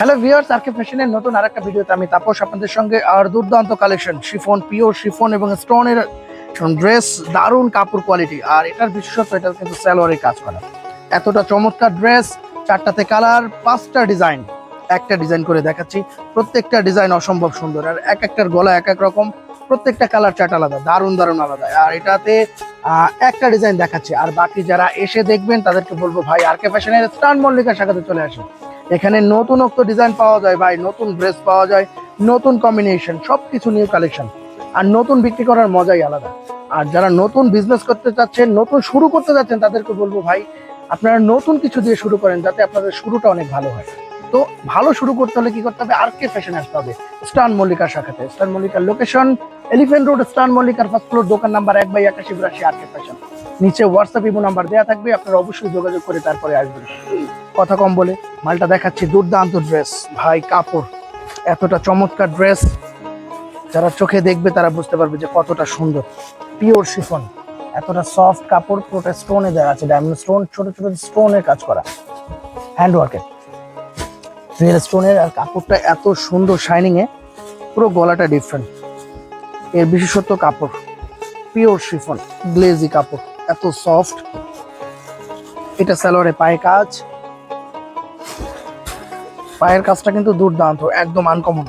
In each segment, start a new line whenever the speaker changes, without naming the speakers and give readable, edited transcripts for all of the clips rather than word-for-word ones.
Hello viewers, আরকে ফ্যাশনের নতুন আরেকটা ভিডিওতে আমি তাপস আপনাদের সঙ্গে। আর দুর্দান্ত কালেকশন শিফন, পিওর শিফন এবং স্টোনের ড্রেস, দারুণ কাপড় কোয়ালিটি। আর এটার বিশেষত্ব এটা কিন্তু সালোয়ারে কাজ করা। এতটা চমৎকার ড্রেস, 4টাতে কালার, 5টা ডিজাইন, একটা ডিজাইন করে দেখাচ্ছি। প্রত্যেকটা ডিজাইন অসম্ভব সুন্দর, আর এক একটার গলা এক এক রকম, প্রত্যেকটা কালার চার্ট আলাদা, দারুণ দারুণ আলাদা। আর এটাতে একটা ডিজাইন দেখাচ্ছি, আর বাকি যারা এসে দেখবেন তাদেরকে বলবো ভাই আরকে ফ্যাশনের স্টান মল্লিকা শাখাতে চলে আসেন। এখানে নতুনত্ব ডিজাইন পাওয়া যায় ভাই, নতুন ড্রেস পাওয়া যায়, নতুন কম্বিনেশন, সবকিছু নিউ কালেকশন। আর নতুন বিক্রি করার মজাই আলাদা। আর যারা নতুন বিজনেস করতে চাচ্ছেন, নতুন শুরু করতে যাচ্ছেন, তাদেরকে বলবো ভাই আপনারা নতুন কিছু দিয়ে শুরু করেন, যাতে আপনাদের শুরুটা অনেক ভালো হয়। তো ভালো শুরু করতে হলে কি করতে হবে? আরকে ফ্যাশন আসতে হবে স্টান মল্লিকার শাখাতে। স্টান মল্লিকার লোকেশন এলিফ্যান্ট রোড, স্টান মল্লিকার ফার্স্ট ফ্লোর, দোকান নাম্বার 1/8182 আরকে ফ্যাশন। নিচে হোয়াটসঅ্যাপ ইমো নাম্বার দেওয়া থাকবে, আপনারা অবশ্যই যোগাযোগ করে তারপরে আসবেন। কথা কম বলে মালটা দেখাচ্ছি। দুর্দান্ত ড্রেস ভাই, কাপড় এতটা চমৎকার ড্রেস, যারা চোখে দেখবে তারা বুঝতে পারবে যে কতটা সুন্দর। পিওর শিফন, এতটা সফট কাপড়, পুরোটা স্টোনে দেওয়া আছে, ডায়মন্ড স্টোন, ছোট ছোট স্টোনের কাজ করা, হ্যান্ডওয়ার্কের রিয়েল স্টোনের। আর কাপড়টা এত সুন্দর শাইনিং এ, পুরো গলাটা ডিফারেন্ট। এর বিশেষত্ব কাপড়, পিওর শিফন, গ্লেজি কাপড়, এত সফট। এটা সালোয়ারে পায়ে কাজ, পায়ের কাজটা কিন্তু দুর্দান্ত, একদম আনকমন,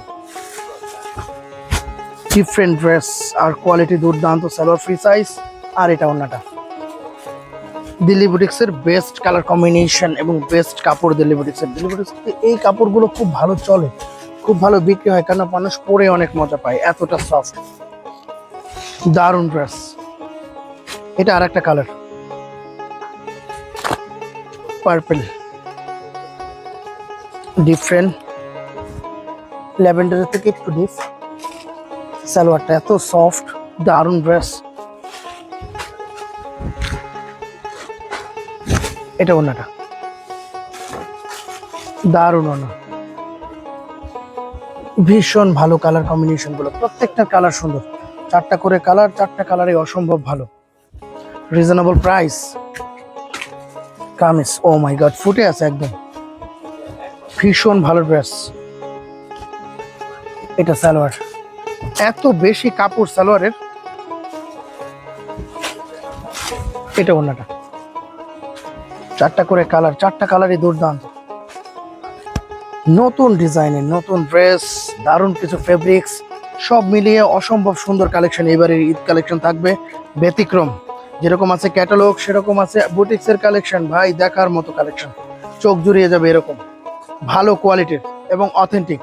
ডিফারেন্ট ড্রেস। আর কোয়ালিটি দুর্দান্ত, সালোয়ার ফ্রি সাইজ। আর এটা ওন্নাটা দিল্লি বুটিক্সের বেস্ট কালার কম্বিনেশন এবং বেস্ট কাপড়। দিল্লি বুটিক্সের এই কাপড়গুলো খুব ভালো চলে, খুব ভালো বিক্রি হয়, কারণ মানুষ পরে অনেক মজা পায়, এতটা সফট, দারুণ ড্রেস। এটা আর একটা কালার, পার্পল, ডিফারেন্ট, ল্যাভেন্ডারের থেকে একটু ডিপ। সালোয়ারটা এত সফট, দারুণ ড্রেস। এটা ওন্নাটা, দারুণ ওন্না, ভীষণ ভালো কালার কম্বিনেশন গুলো, প্রত্যেকটা কালার সুন্দর। 4টা করে কালার, 4টা কালারই অসম্ভব ভালো। Reasonable price. Kameez, oh my god, ফুটে আছে একদম, ভীষণ ভালো ড্রেস। এটা সালোয়ার, এত বেশি কাপড় সালোয়ারের। এটা ওন্নাটা, 4টা করে কালার, 4টা কালারই দুর্দান্ত। নতুন ডিজাইনের নতুন ড্রেস, দারুণ কিছু ফেব্রিক্স, সব মিলিয়ে অসম্ভব সুন্দর কালেকশন। এবারে ঈদ কালেকশন থাকবে ব্যতিক্রম, যেরকম আছে ক্যাটালগ সেরকম আছে বুটিক্সের কালেকশন। ভাই দেখার মতো কালেকশন, চোখ জুড়িয়ে যাবে এরকম ভালো কোয়ালিটির এবং অথেন্টিক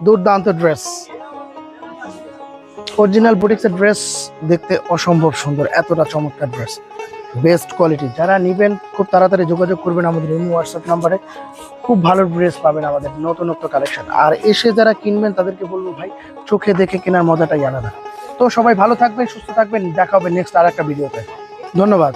দুর্দান্ত ড্রেস। অরিজিনাল বুটিক্সের ড্রেস দেখতে অসম্ভব সুন্দর, এতটা চমৎকার ড্রেস, বেস্ট কোয়ালিটি। যারা নেবেন খুব তাড়াতাড়ি যোগাযোগ করবেন আমাদের এই হোয়াটসঅ্যাপ নাম্বারে, খুব ভালো ড্রেস পাবেন আমাদের নতুনত্ব কালেকশন। আর এসে যারা কিনবেন তাদেরকে বলবো ভাই চোখে দেখে কেনার মজাটাই আলাদা। তো সবাই ভালো থাকবেন, সুস্থ থাকবেন, দেখা হবে নেক্সট আর একটা ভিডিওতে। ধন্যবাদ।